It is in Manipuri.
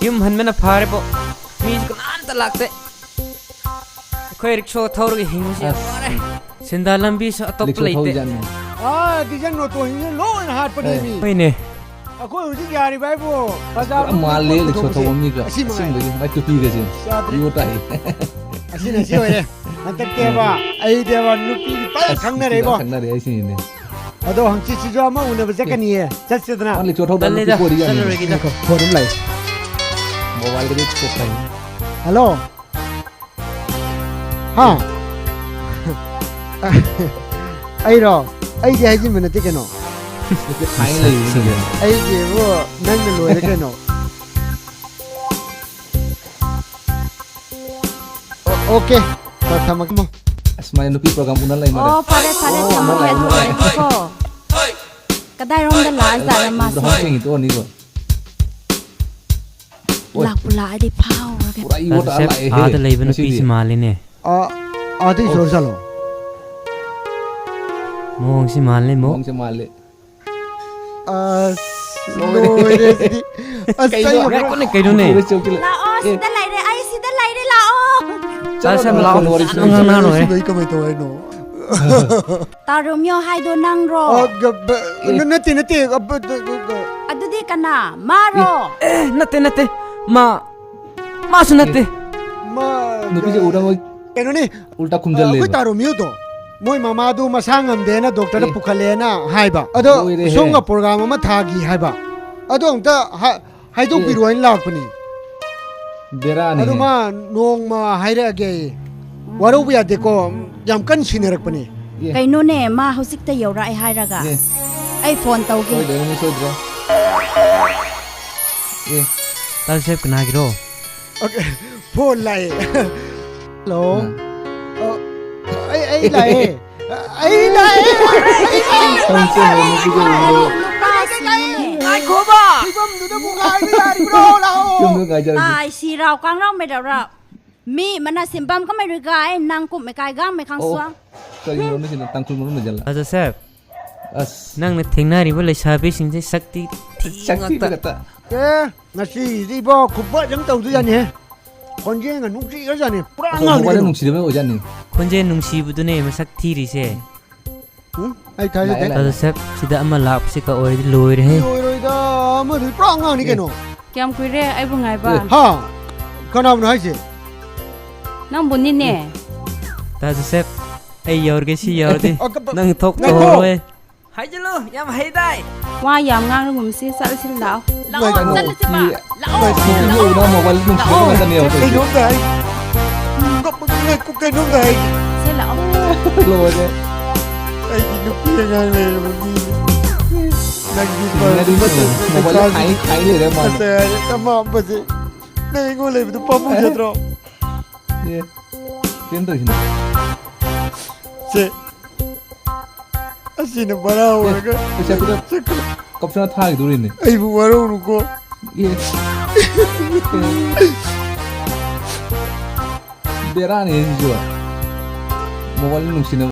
ꯌꯨꯝ ꯍꯟꯕꯅ ꯐꯥꯔꯦꯕꯣ ꯃꯤꯁꯨ ꯀꯅꯥꯝꯇ ꯂꯥꯛꯇꯦ ꯑꯩꯈꯣꯏ ꯔꯤꯛꯁꯣ ꯊꯧꯔꯒ ꯍꯤꯡꯕꯁꯤ ꯌꯥꯝ ꯋꯥꯔꯦ ꯁꯦꯟꯗꯥꯟ ꯂꯝꯕꯤꯁꯨ ꯑꯇꯣꯞꯄ ꯂꯩꯇꯦ ꯗꯤꯖꯟ ꯑꯣꯇꯣ ꯍꯤꯡꯅ ꯂꯣꯏꯅ ꯍꯥꯠꯄꯅꯦ ꯃꯤ ꯍꯣꯏꯅꯦ ꯑꯩꯈꯣꯏ ꯍꯧꯖꯤꯛ ꯌꯥꯔꯤꯕ ꯍꯥꯏꯕꯨ ꯕꯖꯥꯔ ꯃꯥꯜꯂꯦ ꯔꯤꯛꯁꯣ ꯊꯧꯕ ꯃꯤꯒ ꯑꯁꯤꯡꯕꯒꯤ ꯃꯥꯏ ꯇꯨꯄꯤꯒꯁꯦ ꯏꯌꯣ ꯇꯥꯏ ꯑꯁꯤꯅ ꯁꯤ ꯑꯣꯏꯔꯦ ꯍꯟꯗꯛꯇꯦꯕ ꯑꯩꯗꯦꯕ ꯅꯨꯄꯤꯒꯤ ꯐꯖꯅ ꯈꯪꯅꯔꯦꯕꯣ ꯈꯪꯅꯔꯦ ꯑꯩꯁꯤꯅꯦ ꯑꯗꯣ ꯍꯪꯆꯤꯠꯁꯤꯁꯨ ꯑꯃ ꯎꯅꯕ ꯆꯠꯀꯅꯤꯌꯦ ꯆꯠꯁꯤꯗꯅ ꯔꯤꯛꯁꯣ ꯊꯧꯕ ꯇꯜꯂꯦꯗ ꯅꯨꯄꯤ ꯀꯣꯏꯔꯤ ꯆꯠꯂꯨꯔꯒꯦꯗ ꯐꯣꯟ ꯑꯃ ꯂꯩ ꯃꯣꯕꯥꯏꯜꯗꯒꯤ ꯊꯣꯛꯈ꯭ꯔꯦ ꯍꯜꯂꯣ ꯍꯥ ꯑꯩꯔꯣ ꯑꯩꯗꯤ ꯍꯥꯏꯖꯤꯟꯕ ꯅꯠꯇꯦ ꯀꯩꯅꯣ ꯐꯥꯏꯟ ꯂꯩꯔꯤꯅꯦ ꯑꯩꯒꯤꯕꯨ ꯅꯪꯅ ꯂꯣꯏꯔꯦ ꯀꯩꯅꯣ okay थमक asmai nupi program unal lai mare oh pare thamake adu ko kadai rom da la za ra ma so hong to ni ko la pula di phao pura i wota ala e आधा लेबन पीस मालिने आधे जोर चलो मोंग से मालने मो hong se male लोरे सिदी कइनो कोने कइनो ने la o sida lai re ai sida lai re la o चल सब लाओ नंग ना रो नहीं कमाई तो है नो ta romyo hai do nang ro नते नते adu di kana ma ro नते नते मा सुनते मा nupi je urang oi कनो ने ulta khumjal le कोई तारो मियो तो मोय मामा दु मसांग देना डॉक्टर पुखलेना हाइबा अदो सोंगा प्रोग्राम अमा थागी हाइबा अदो अंत हाइदो बिरोइन लाकपनी bera ni अदो मा नोंग मा हाइरगे वारो बिया देखो याम कन सिनरकपनी kaino ne ma hosik ta yora ai hai raga ai phone tau oi ge de ni so dra ye तल सेप कना गिरो ओके फोन लाए hello ai lae ai lae hong se nupi je uro ai को बा bam du da bukai mi dari bro lao yum nu ga jar ai si rao kang rao me da ra mi mana simbam ka mai ga ai nang kum me kai ga me khang swa ka ro ni sin tangkul mo na jala अजा सेप as नंग ने थेंगना रिबो लेसाबी सिंजे शक्ति sakti kata ke ngasi di bo khubba jang tau du yani konje nga nungsi ga yani pura so ngang mobile ni nung sire me ojani खोंजे नुंसीबुदुने मसक थीरिसे ai thai de अजा सेप सिदा अमा लाप से का ओइ लोइ रहे roi roi da ma du pura ngang ni keno kyam kui re ai bu ngai ba ha kana bu hai se nang bu ni ne तज सेप ए योरगे सी योरदे नंग थोक तो रोए हाय जलो याम हाय दाई wa yam ngang ngum si sal sil lao Lao, sal si ba lao ni ura mobile nung sire ka ni cái auto nốt này có cái nốt này se lao lo je ai chỉ được kia ngang này mà đi đang đi ni di mobile khai le re ma mà cái mà bớt gì này ngồi lại tụi bom bung chết rồi ye ken to hin sẽ anh nó bảo đâu rồi cái pesa pura kapsana tha gi duri ni ai bu bảo đâu cô ye bera ni jo mobile nung sine